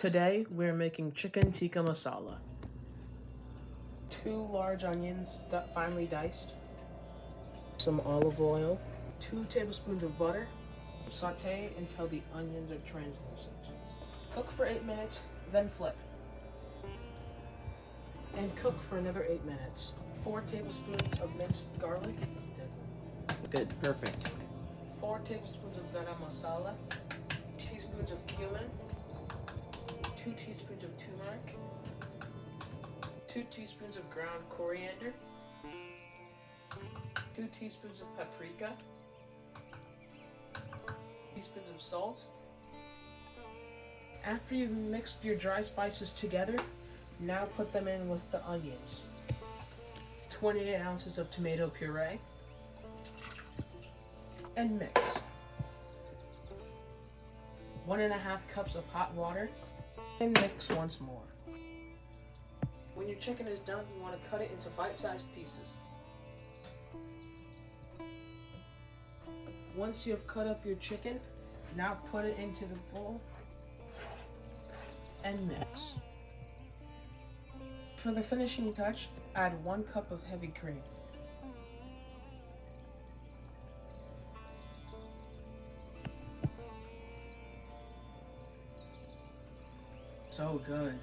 Today we're making chicken tikka masala. 2 large onions finely diced, some olive oil, 2 tablespoons of butter. Saute until the onions are translucent. Cook for 8 minutes, then flip. And cook for another 8 minutes. 4 tablespoons of minced garlic. Good, perfect. 4 tablespoons of garam masala, teaspoons of cumin, 2 teaspoons of turmeric, 2 teaspoons of ground coriander, 2 teaspoons of paprika, teaspoons of salt. After you've mixed your dry spices together, now put them in with the onions. 28 ounces of tomato puree, and mix. 1.5 cups of hot water, and mix once more. When your chicken is done, you want to cut it into bite-sized pieces. Once you have cut up your chicken, now put it into the bowl and mix. For the finishing touch, add 1 cup of heavy cream. So good.